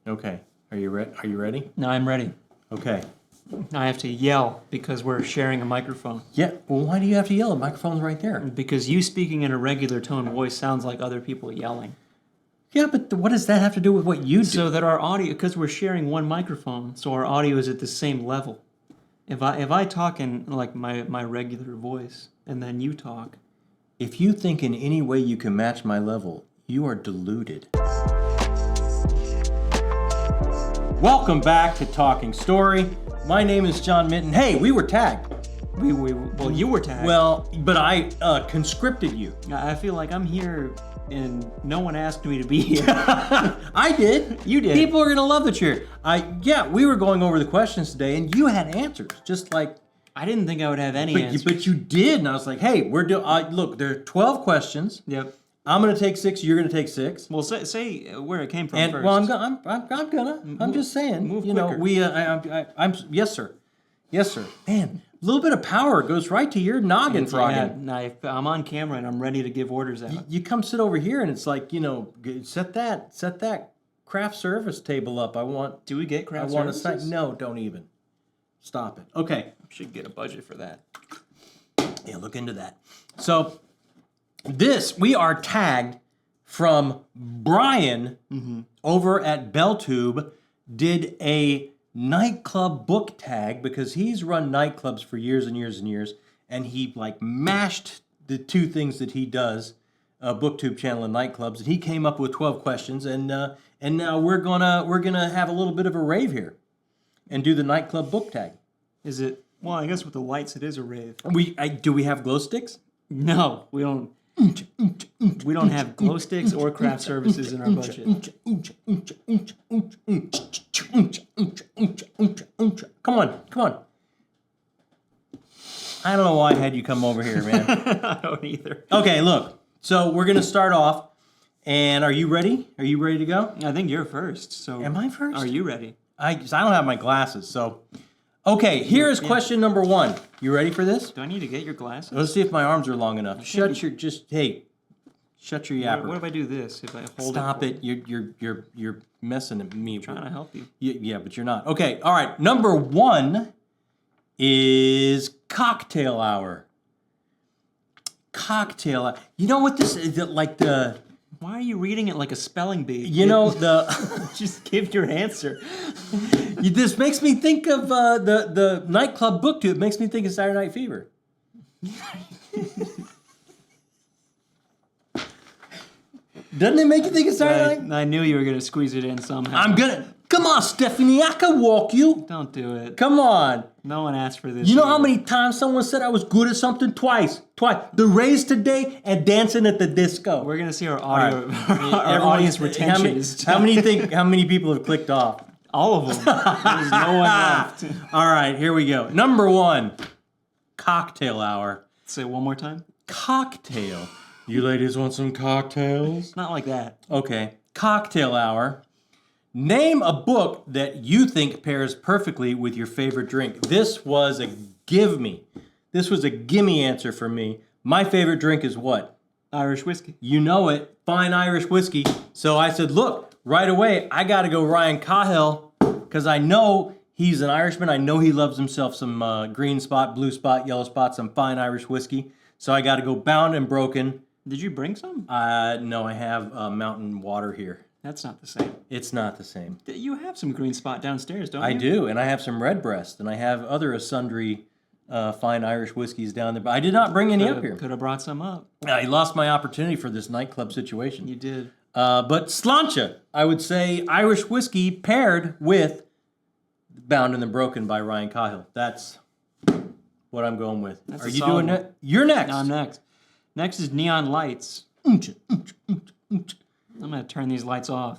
Okay. Are you ready? No, I'm ready. Okay. I have to yell because we're sharing a microphone. Yeah. Well, why do you have to yell? The microphone's right there. Because you speaking in a regular tone voice sounds like other people yelling. Yeah, but what does that have to do with what you do? So that our audio, because we're sharing one microphone, so our audio is at the same level. If I talk in like my regular voice and then you talk. If you think in any way you can match my level, you are deluded. Welcome back to Talking Story. My name is John Minton. Hey, we were tagged. Well, you were tagged. Well, but I conscripted you. I feel like I'm here and no one asked me to be here. I did. You did. People are going to love that you're here. We were going over the questions today, and you had answers, just like... I didn't think I would have any answers. But you did, and I was like, hey, we're doing... look, there are 12 questions. Yep. I'm going to take 6, you're going to take 6. Well, say where it came from first. Well, I'm just saying. Move quicker. Yes, sir. Yes, sir. Man, a little bit of power goes right to your noggin, Froggen. Yeah, I'm on camera and I'm ready to give orders out. You come sit over here and it's like, set that craft service table up. Do we get craft services? No, don't even. Stop it. Okay. Should get a budget for that. Yeah, look into that. So, we are tagged from Brian over at BellTube, did a Nightclub BookTag because he's run nightclubs for years and years and years, and he mashed the two things that he does, BookTube channel and nightclubs, and he came up with 12 questions, and now we're gonna have a little bit of a rave here, and do the Nightclub BookTag. Is it? Well, I guess with the lights, it is a rave. Do we have glow sticks? No, we don't. We don't have glow sticks or craft services in our budget. Come on. I don't know why I had you come over here, man. I don't either. Okay, look. So we're going to start off. And are you ready? Are you ready to go? I think you're first. So am I first? Are you ready? I don't have my glasses, so... Okay, here is question number 1. You ready for this? Do I need to get your glasses? Let's see if my arms are long enough. Shut your yapper. What if I do this? If I hold Stop it. You're messing at me. I'm trying to help you. Yeah, but you're not. Okay, all right. Number 1 is cocktail hour. Cocktail hour. You know what this is? Like the... Why are you reading it like a spelling bee? Just give your answer. This makes me think of the Nightclub BookTube. It makes me think of Saturday Night Fever. Doesn't it make you think of Saturday Night? I knew you were going to squeeze it in somehow. Come on, Stephanie, I can walk you. Don't do it. Come on. No one asked for this. You know how many times someone said I was good at something? Twice. The raise today and dancing at the disco. We're going to see our audio, right. our audience retention. How many people have clicked off? All of them. There's no one left. All right, here we go. Number 1, cocktail hour. Say it one more time. Cocktail. You ladies want some cocktails? Not like that. Okay. Cocktail hour. Name a book that you think pairs perfectly with your favorite drink. This was a gimme. This was a gimme answer for me. My favorite drink is what? Irish whiskey. You know it. Fine Irish whiskey. So I said, look, right away, I got to go Ryan Cahill because I know he's an Irishman. I know he loves himself some green spot, blue spot, yellow spot, some fine Irish whiskey. So I got to go Bound and Broken. Did you bring some? No, I have mountain water here. That's not the same. It's not the same. You have some green spot downstairs, don't you? I do, and I have some Redbreast, and I have other sundry fine Irish whiskeys down there. But I did not bring any up here. Could have brought some up. I lost my opportunity for this nightclub situation. You did. But Sláinte, I would say Irish whiskey paired with Bound and Broken by Ryan Cahill. That's what I'm going with. That's Are you doing it? You're next. No, I'm next. Next is Neon Lights. I'm going to turn these lights off.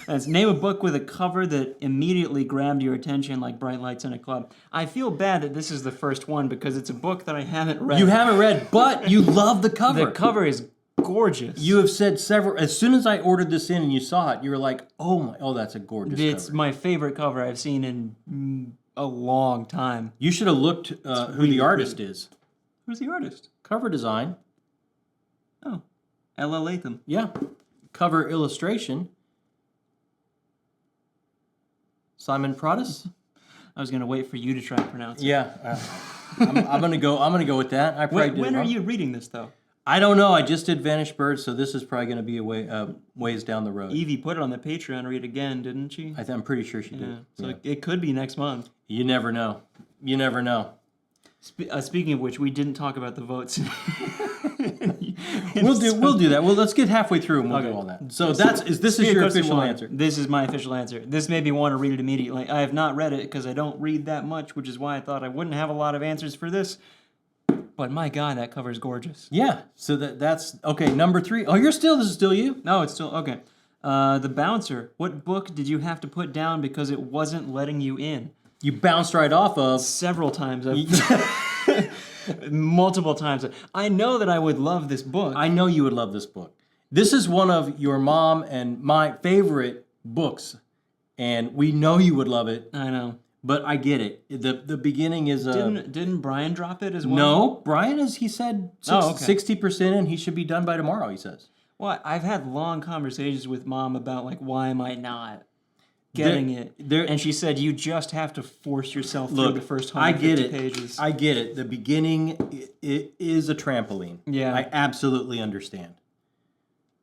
Let's name a book with a cover that immediately grabbed your attention like bright lights in a club. I feel bad that this is the first one because it's a book that I haven't read. You haven't read, but you love the cover. The cover is gorgeous. You have said several. As soon as I ordered this in and you saw it, you were like, "Oh, that's a gorgeous cover." It's my favorite cover I've seen in a long time. You should have looked who the artist is. Who's the artist? Cover design. Oh, L.L. Latham. Yeah. Cover illustration. Simon Prodis. I was gonna wait for you to try to pronounce it. Yeah, I'm gonna go with that. I probably did When it are wrong. you reading this though? I don't know. I just did Vanished Birds, so this is probably going to be ways down the road. Evie put it on the Patreon read again, didn't she? I'm pretty sure she did. Yeah. So Yeah. it could be next month. You never know. You never know. Speaking of which, we didn't talk about the votes. We'll do that. Well, let's get halfway through and we'll Okay. do all that. So this is your official answer. This is my official answer. This made me want to read it immediately. I have not read it because I don't read that much, which is why I thought I wouldn't have a lot of answers for this. But my God, that cover is gorgeous. Yeah. So that's okay. Number 3. Oh, this is still you. No, it's still okay. The Bouncer. What book did you have to put down because it wasn't letting you in? You bounced right off of. Several times. Multiple times. I know that I would love this book. I know you would love this book. This is one of your mom and my favorite books, and we know you would love it. I know. But I get it. The beginning is Didn't Brian drop it as well? No, Brian he said 60%, and he should be done by tomorrow. He says. Well, I've had long conversations with Mom about like why am I not getting it, and she said you just have to force yourself through the first 150 pages. I get it. The beginning it is a trampoline. Yeah, I absolutely understand.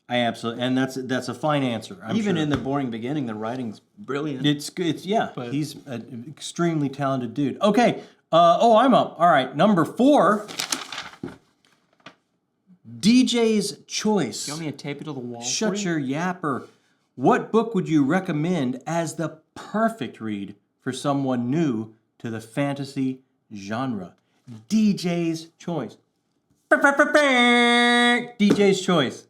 And that's a fine answer. Even in the boring beginning, the writing's brilliant. It's yeah. But he's an extremely talented dude. Okay. I'm up. All right. Number 4. DJ's Choice. You want me to tape it to the wall? Shut your yapper. What book would you recommend as the perfect read for someone new to the fantasy genre? DJ's Choice. DJ's Choice.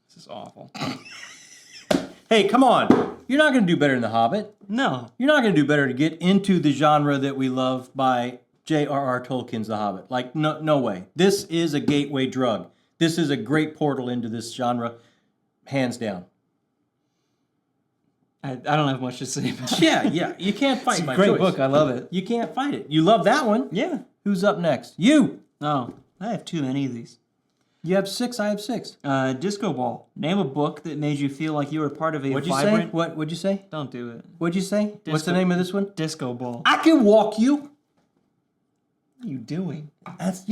This is awful. Hey, come on. You're not going to do better than The Hobbit. No. You're not going to do better to get into the genre that we love by J.R.R. Tolkien's The Hobbit. Like, no way. This is a gateway drug. This is a great portal into this genre, hands down. I don't have much to say about it. Yeah. You can't fight my choice. Great book. I love it. You can't fight it. You love that one. Yeah. Who's up next? You. Oh, I have too many of these. You have 6. I have 6. Disco Ball. Name a book that made you feel like you were part of a What'd you vibrant... say? What'd you say? Don't do it. What'd you say? What's the name of this one? Disco Ball. I Can Walk You. What are you doing? That's,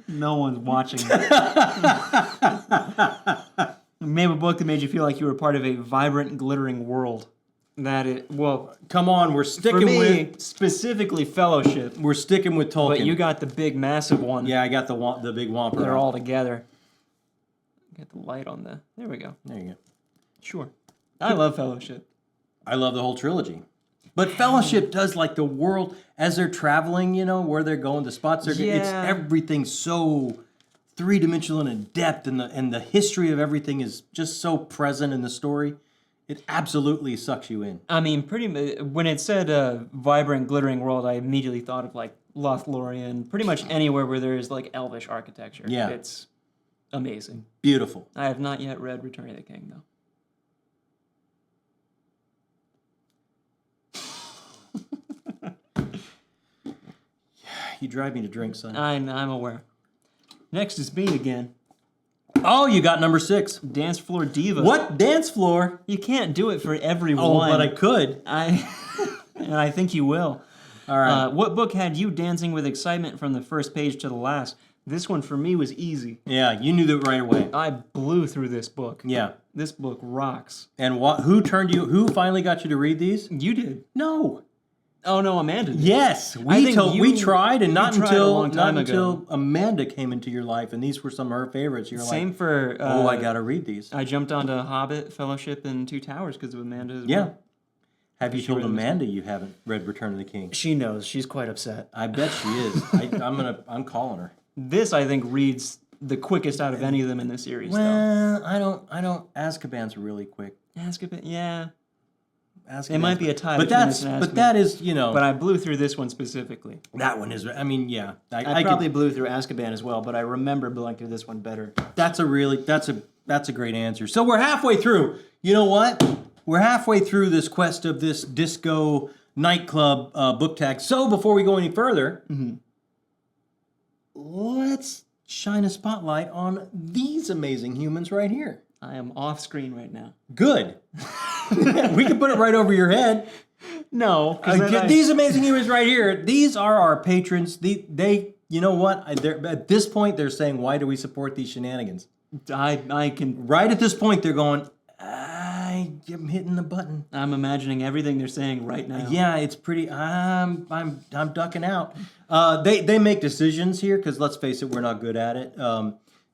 No one's watching that. Name a book that made you feel like you were part of a vibrant, glittering world. Come on, we're sticking specifically Fellowship. We're sticking with Tolkien. But you got the big, massive one. Yeah, I got the big whomper. They're all together. Get the light on the... There we go. There you go. Sure. I love Fellowship. I love the whole trilogy. But Fellowship does like the world as they're traveling, where they're going, the spots they're going. It's everything so three-dimensional and in depth, and the history of everything is just so present in the story. It absolutely sucks you in. I mean, pretty much, when it said vibrant, glittering world, I immediately thought of like Lothlorien, pretty much anywhere where there is like elvish architecture. Yeah. It's amazing. Beautiful. I have not yet read Return of the King, though. You drive me to drink, son. I'm aware. Next is me again. Oh, you got number 6. Dance Floor Diva. What? Dance Floor? You can't do it for everyone. Oh, but I could. And I think you will. All right. What book had you dancing with excitement from the first page to the last? This one for me was easy. Yeah, you knew that right away. I blew through this book. Yeah. This book rocks. And who finally got you to read these? You did. No. Oh no, Amanda did. Yes, we tried, and not until ago. Amanda came into your life, and these were some of her favorites. You're Same like, for. I gotta read these. I jumped onto Hobbit, Fellowship, and Two Towers because of Amanda as Yeah. well. Have you told Amanda you haven't read Return of the King? She knows. She's quite upset. I bet she is. I'm calling her. This I think reads the quickest out of any of them in the series. Well, I don't. Azkaban's really quick. Azkaban, yeah. Azkaban's It might be a tie. But that is But I blew through this one specifically. That one is. I mean, yeah. I probably blew through Azkaban as well, but I remember blowing through this one better. That's a great answer. So we're halfway through. You know what? We're halfway through this quest of this disco nightclub book tag. So before we go any further, let's shine a spotlight on these amazing humans right here. I am off screen right now. Good. We can put it right over your head. No. These amazing humans right here, these are our patrons. They you know what? At this point, they're saying, why do we support these shenanigans? I can... Right at this point, they're going, I'm hitting the button. I'm imagining everything they're saying right now. Yeah, it's pretty. I'm ducking out. They make decisions here because let's face it, we're not good at it.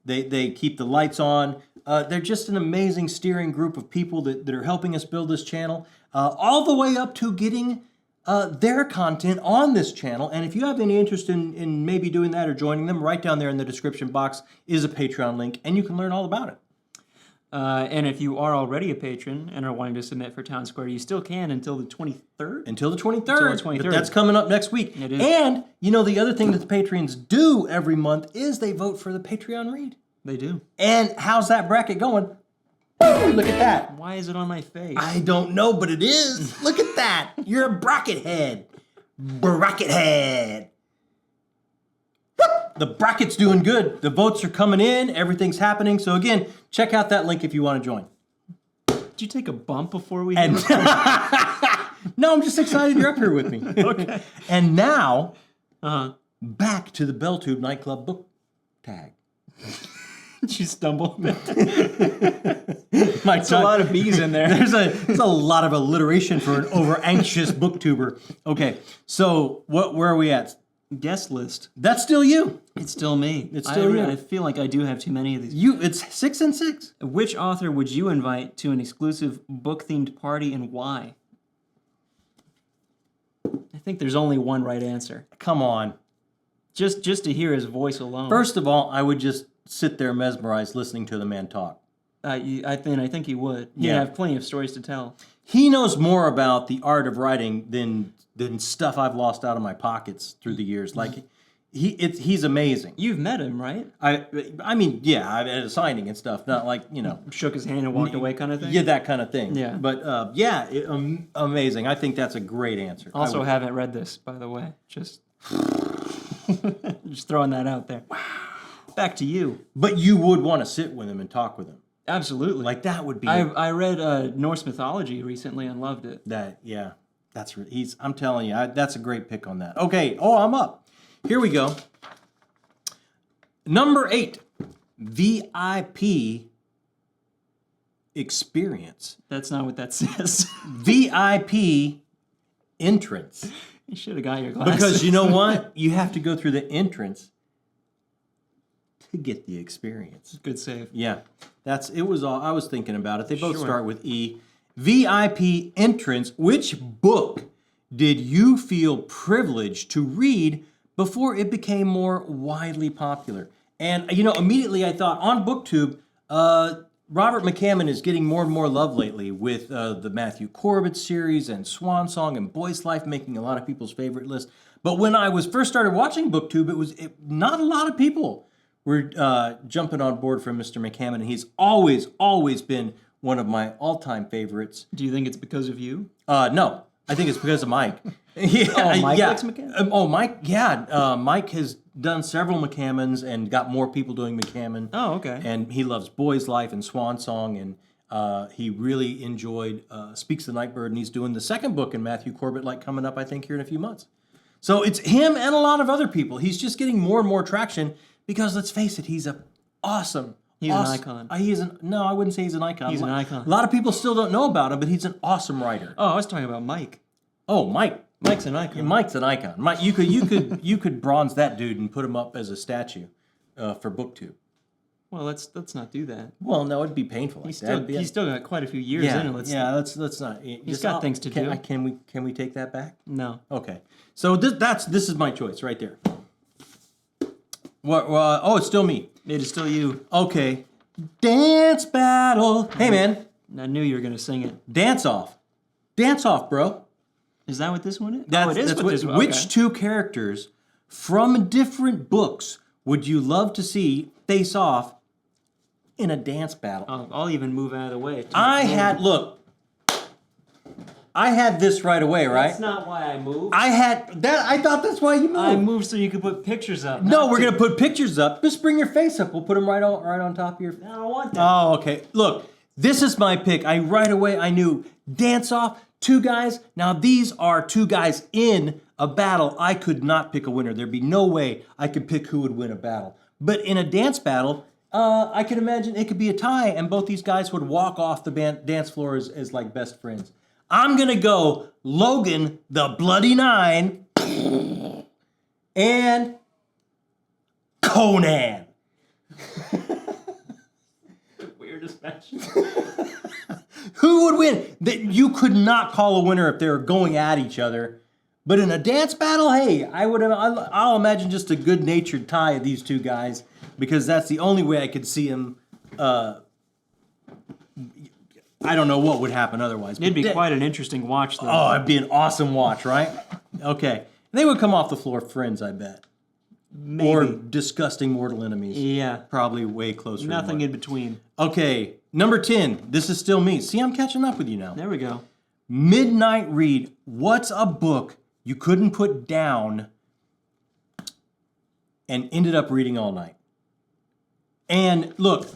They keep the lights on. They're just an amazing steering group of people that are helping us build this channel, all the way up to getting their content on this channel. And if you have any interest in maybe doing that or joining them, right down there in the description box is a Patreon link, and you can learn all about it. And if you are already a patron and are wanting to submit for Town Square, you still can until the 23rd? Until the 23rd. Until the 23rd. But that's coming up next week. It is. And, you know, the other thing that the patrons do every month is they vote for the Patreon read. They do. And how's that bracket going? Ooh, look at that. Why is it on my face? I don't know, but it is. Look at that. You're a bracket head. Bracket head. The bracket's doing good. The votes are coming in. Everything's happening. So again, check out that link if you want to join. Did you take a bump before we... And no, I'm just excited you're up here with me. Okay. And now, back to the BellTube Nightclub BookTag. Did you stumble? There's a lot of B's in there. There's a lot of alliteration for an over-anxious booktuber. Okay, so where are we at? Guest list. That's still you. It's still me. It's still you. I feel like I do have too many of these. It's 6 and 6. Which author would you invite to an exclusive book-themed party and why? I think there's only one right answer. Come on. Just to hear his voice alone. First of all, I would just sit there mesmerized listening to the man talk. I think he would. He'd Yeah. have plenty of stories to tell. He knows more about the art of writing than stuff I've lost out of my pockets through the years. Like, he's amazing. You've met him, right? I mean, yeah, at a signing and stuff. Not like, you know. Shook his hand and walked away kind of thing? Yeah, that kind of thing. Yeah. But, amazing. I think that's a great answer. Also haven't read this, by the way. Just throwing that out there. Wow. Back to you. But you would want to sit with him and talk with him. Absolutely. Like, that would be... I read Norse mythology recently and loved it. I'm telling you, that's a great pick on that. Okay, I'm up. Here we go. Number 8, VIP experience. That's not what that says. VIP entrance. You should have got your glasses. Because you know what? You have to go through the entrance to get the experience. Good save. Yeah, I was thinking about it. They both start with E. VIP entrance. Which book did you feel privileged to read before it became more widely popular? And, you know, immediately I thought, on BookTube, Robert McCammon is getting more and more love lately with the Matthew Corbett series and Swan Song and Boy's Life making a lot of people's favorite list. But when I first started watching BookTube, not a lot of people were jumping on board for Mr. McCammon, and he's always been one of my all-time favorites. Do you think it's because of you? No, I think it's because of Mike. Mike likes McCammon? Mike, yeah. Mike has done several McCammons and got more people doing McCammon. Oh, okay. And he loves Boy's Life and Swan Song, and he really enjoyed Speaks the Nightbird, and he's doing the second book in Matthew Corbett, coming up, I think, here in a few months. So it's him and a lot of other people. He's just getting more and more traction because, let's face it, he's awesome. He's an icon. No, I wouldn't say he's an icon. He's an icon. A lot of people still don't know about him, but he's an awesome writer. Oh, I was talking about Mike. Oh, Mike. Mike's an icon. Mike's an icon. Mike, you could bronze that dude and put him up as a statue for BookTube. Well, let's not do that. Well, no, it'd be painful. He's still got quite a few years in it. Let's not. He's got things to do. Can we take that back? No. Okay. So this is my choice right there. What? It's still me. It is still you. Okay. Dance battle. Hey, man. I knew you were going to sing it. Dance off. Dance off, bro. Is that what this one is? It is what this one. Which two characters from different books would you love to see face off in a dance battle? I'll even move out of the way. Look. I had this right away, right? That's not why I moved. I had that. I thought that's why you moved. I moved so you could put pictures up. No, we're gonna put pictures up. Just bring your face up. We'll put them right on top of your. I don't want that. Oh, okay. Look, this is my pick. Right away I knew dance off. 2 guys. Now these are 2 guys in a battle. I could not pick a winner. There'd be no way I could pick who would win a battle. But in a dance battle, I can imagine it could be a tie, and both these guys would walk off the dance floor as like best friends. I'm gonna go Logan the Bloody Nine and Conan. Weirdest match. Who would win? You could not call a winner if they were going at each other. But in a dance battle, hey, I'll imagine just a good-natured tie of these 2 guys, because that's the only way I could see them. I don't know what would happen otherwise. It'd be quite an interesting watch, though. Oh, it'd be an awesome watch, right? Okay. They would come off the floor friends, I bet. Maybe. Or disgusting mortal enemies. Yeah. Probably way closer. Nothing in between. Okay, number 10. This is still me. See, I'm catching up with you now. There we go. Midnight read. What's a book you couldn't put down and ended up reading all night? And look,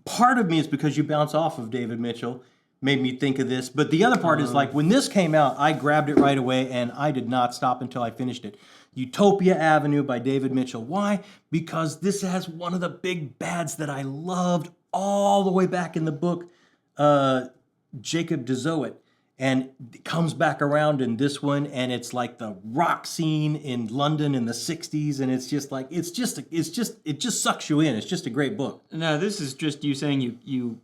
part of me is because you bounce off of David Mitchell, made me think of this. But the other part is like when this came out, I grabbed it right away and I did not stop until I finished it. Utopia Avenue by David Mitchell. Why? Because this has one of the big bads that I loved all the way back in the book, Jacob Dezoet. And it comes back around in this one, and it's like the rock scene in London in the 60s, and it's just like it just sucks you in. It's just a great book. No, this is just you saying you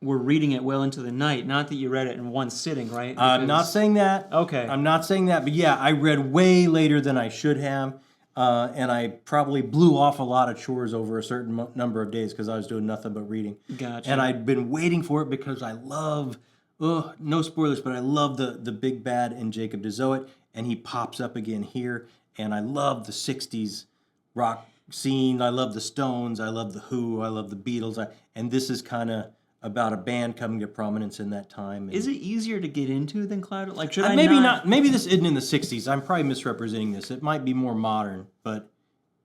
were reading it well into the night, not that you read it in one sitting, right? I'm not saying that. Okay. I'm not saying that, but yeah, I read way later than I should have, and I probably blew off a lot of chores over a certain number of days because I was doing nothing but reading. Gotcha. And I'd been waiting for it because I love. No spoilers, but I love the big bad in Jacob Dezoet, and he pops up again here. And I love the 60s rock scene. I love the Stones. I love the Who. I love the Beatles. And this is kind of about a band coming to prominence in that time. And is it easier to get into than Cloud? Like, should I maybe not? Maybe this isn't in the 60s. I'm probably misrepresenting this. It might be more modern, but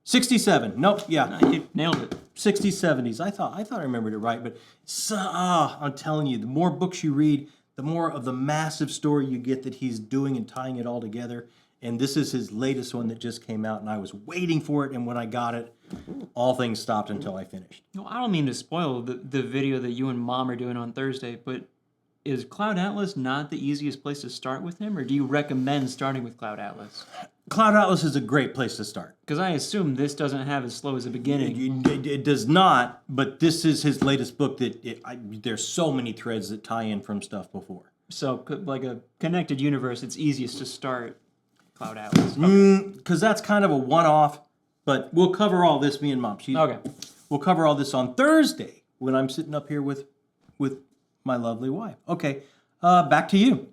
67. Nope. Yeah, No, you nailed it. 60s, 70s. I thought I remembered it right, but I'm telling you, the more books you read, the more of the massive story you get that he's doing and tying it all together. And this is his latest one that just came out, and I was waiting for it, and when I got it, all things stopped until I finished. No, I don't mean to spoil the video that you and Mom are doing on Thursday, but is Cloud Atlas not the easiest place to start with him, or do you recommend starting with Cloud Atlas? Cloud Atlas is a great place to start. Because I assume this doesn't have as slow as a beginning. It does not, but this is his latest book there's so many threads that tie in from stuff before. So, like a connected universe, it's easiest to start Cloud Atlas. Because that's kind of a one-off, but we'll cover all this, me and Mom. Okay. We'll cover all this on Thursday when I'm sitting up here with my lovely wife. Okay, back to you.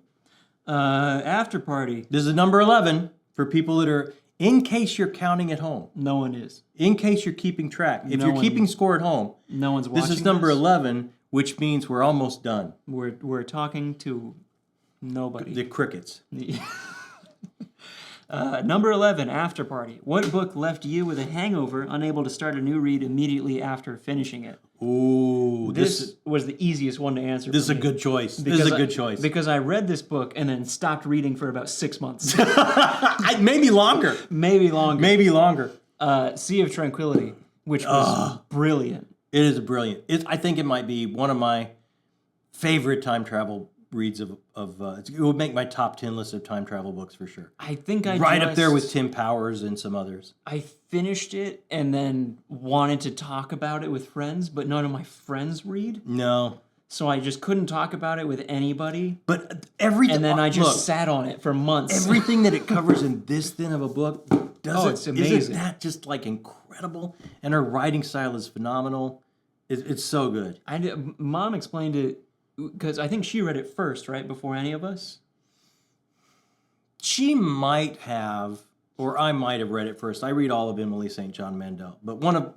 After Party. This is number 11 for people that are, in case you're counting at home. No one is. In case you're keeping track. If No you're one- keeping score at home, No one's watching this is number 11, which means we're almost done. We're talking to nobody. The crickets. Number 11, After Party. What book left you with a hangover, unable to start a new read immediately after finishing it? Ooh, This was the easiest one to answer. This is a good choice. This is a good choice. Because I read this book and then stopped reading for about 6 months. Maybe longer. Maybe longer. Maybe longer. Sea of Tranquility, which was brilliant. It is brilliant. I think it might be one of my favorite time travel reads of it would make my top 10 list of time travel books for sure. I think right up there with Tim Powers and some others. I finished it and then wanted to talk about it with friends, but none of my friends read. No. So I just couldn't talk about it with anybody. But everything. And then I just sat on it for months. Everything that it covers in this thin of a book, it's amazing. Isn't that just like incredible? And her writing style is phenomenal. It's so good. Mom explained it because I think she read it first, right, before any of us. She might have, or I might have read it first. I read all of Emily St. John Mandel, but one of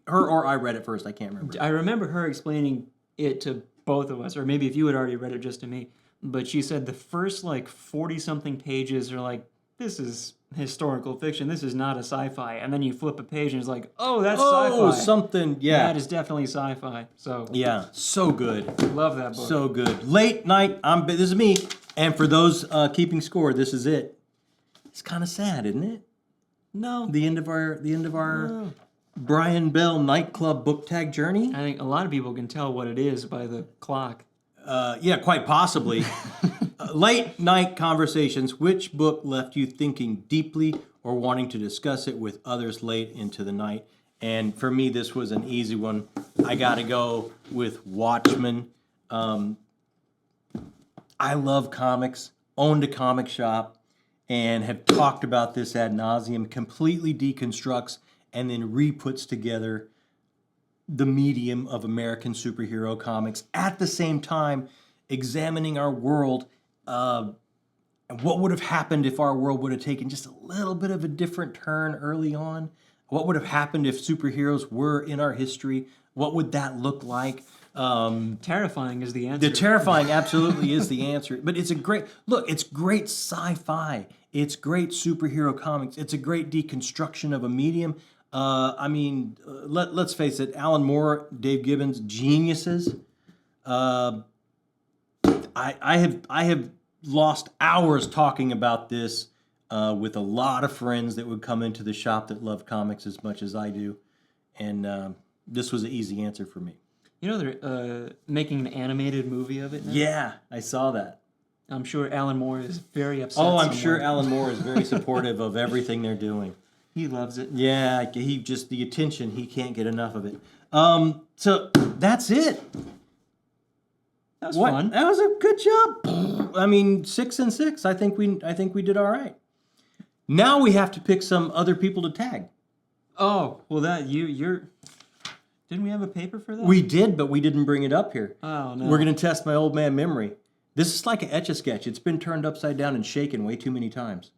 her or I read it first. I can't remember. I remember her explaining it to both of us, or maybe if you had already read it just to me. but she said the first like 40-something pages are like, this is historical fiction. This is not a sci-fi. And then you flip a page and it's like, oh, that's sci-fi. Something, yeah. That is definitely sci-fi. So yeah, so good. love that book. So good. Late night, this is me. And for those keeping score, this is it. It's kind of sad, isn't it? No. The end of our Brian Bell Nightclub BookTag journey. I think a lot of people can tell what it is by the clock. Yeah, quite possibly. Late night conversations. Which book left you thinking deeply or wanting to discuss it with others late into the night? And for me, this was an easy one. I got to go with Watchmen. I love comics, owned a comic shop, and have talked about this ad nauseum. Completely deconstructs and then re-puts together the medium of American superhero comics, at the same time examining our world and what would have happened if our world would have taken just a little bit of a different turn early on. What would have happened if superheroes were in our history? What would that look like? Terrifying is the answer. The terrifying absolutely is the answer. But it's a great, look, it's great sci-fi. It's great superhero comics. It's a great deconstruction of a medium. Let's face it, Alan Moore, Dave Gibbons, geniuses. I have lost hours talking about this with a lot of friends that would come into the shop that love comics as much as I do. And this was an easy answer for me. You know they're making an animated movie of it now? Yeah, I saw that. I'm sure Alan Moore is very upset. Oh, I'm sure Alan Moore is very supportive of everything they're doing. He loves it. Yeah, he just, the attention, he can't get enough of it. So that's it. That was fun. That was a good job. I mean, 6 and 6. I think we did all right. Now we have to pick some other people to tag. Oh, well that you're didn't we have a paper for that? We did, but we didn't bring it up here. Oh no. We're gonna test my old man memory. This is like an Etch-a-Sketch. It's been turned upside down and shaken way too many times.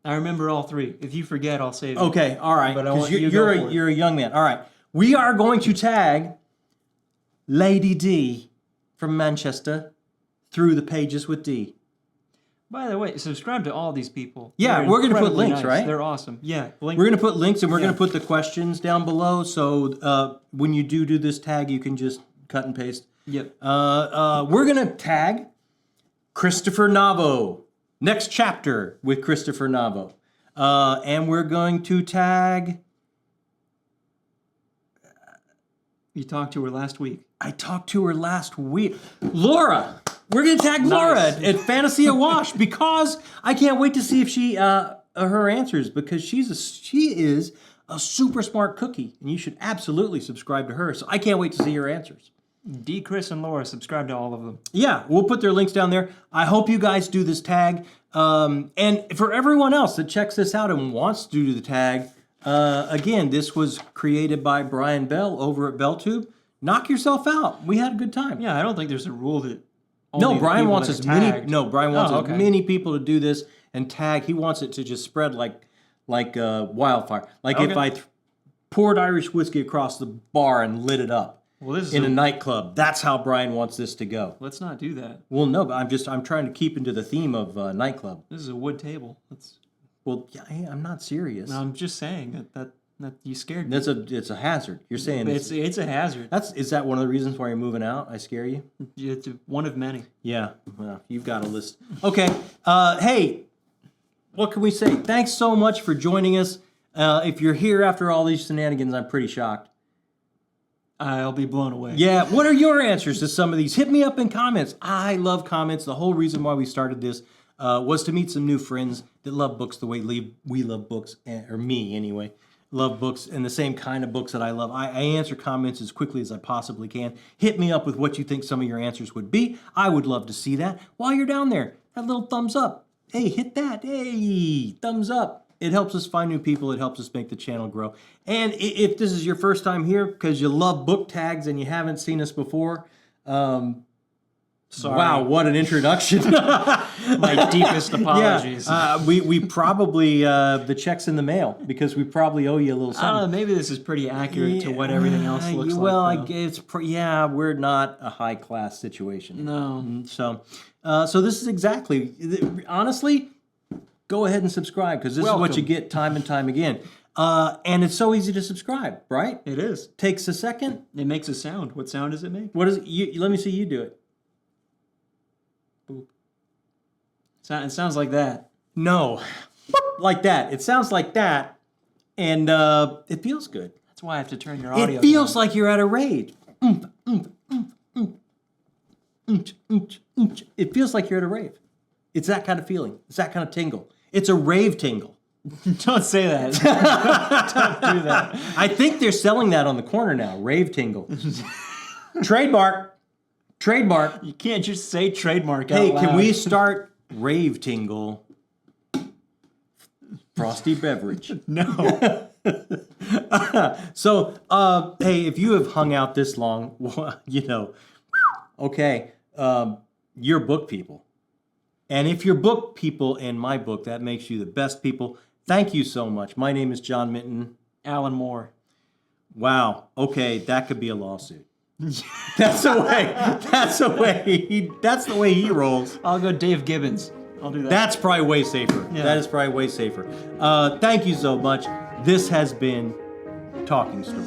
I remember all three. If you forget, I'll save it. Okay, all right. But I want you're a young man. All right. We are going to tag Lady D from Manchester through the pages with D. By the way, subscribe to all these people. Yeah, They're we're going to put incredibly links, nice. right? They're awesome. Yeah. Link. We're going to put links, and we're going to put the questions down below. So when you do this tag, you can just cut and paste. Yep. We're going to tag Christopher Navo. Next chapter with Christopher Navo. And we're going to tag... You talked to her last week. I talked to her last week. Laura! We're going to tag Laura at Fantasy Awash because I can't wait to see if she her answers, because she is a super smart cookie, and you should absolutely subscribe to her. So I can't wait to see her answers. D, Chris, and Laura, subscribe to all of them. Yeah, we'll put their links down there. I hope you guys do this tag. And for everyone else that checks this out and wants to do the tag, again, this was created by Brian Bell over at BellTube. Knock yourself out. We had a good time. Yeah, I don't think there's a rule that. Brian wants as many people to do this and tag. He wants it to just spread like wildfire. Like if I poured Irish whiskey across the bar and lit it up in a nightclub. That's how Brian wants this to go. Let's not do that. Well, no, but I'm trying to keep into the theme of nightclub. This is a wood table. Well, yeah, I'm not serious. No, I'm just saying that you scared me. It's a hazard. You're saying it's a hazard. Is that one of the reasons why you're moving out? I scare you? It's one of many. Yeah, well, you've got a list. Okay, hey, what can we say? Thanks so much for joining us. If you're here after all these shenanigans, I'm pretty shocked. I'll be blown away. Yeah, what are your answers to some of these? Hit me up in comments. I love comments. The whole reason why we started this was to meet some new friends that love books the way we love books, or me anyway. Love books and the same kind of books that I love. I answer comments as quickly as I possibly can. Hit me up with what you think some of your answers would be. I would love to see that. While you're down there, that little thumbs up. Hey, hit that. Hey, thumbs up. It helps us find new people. It helps us make the channel grow. And if this is your first time here because you love book tags and you haven't seen us before, sorry. Wow, what an introduction. My deepest apologies. Yeah, we probably, the check's in the mail because we probably owe you a little something. I don't know, maybe this is pretty accurate to what everything else looks like. Well, we're not a high-class situation. No. So, So this is exactly, honestly, go ahead and subscribe because this is what you get time and time again. And it's so easy to subscribe, right? It is. Takes a second. It makes a sound. What sound does it make? What is it? Let me see you do it. Boop. It sounds like that. No, like that. It sounds like that, and it feels good. That's why I have to turn your audio It feels down. like you're at a rave. It feels like you're at a rave. It's that kind of feeling. It's that kind of tingle. It's a rave tingle. Don't say that. Don't do that. I think they're selling that on the corner now. Rave tingle. Trademark. Trademark. You can't just say trademark out Hey, loud. can we start rave tingle? Frosty beverage. No. So, hey, if you have hung out this long, well, you know, okay, you're book people. And if you're book people in my book, that makes you the best people. Thank you so much. My name is John Minton. Alan Moore. Wow. Okay, that could be a lawsuit. That's the way. That's the way. That's the way he rolls. I'll go Dave Gibbons. I'll do that. That's probably way safer. Yeah. That is probably way safer. Thank you so much. This has been Talking Story.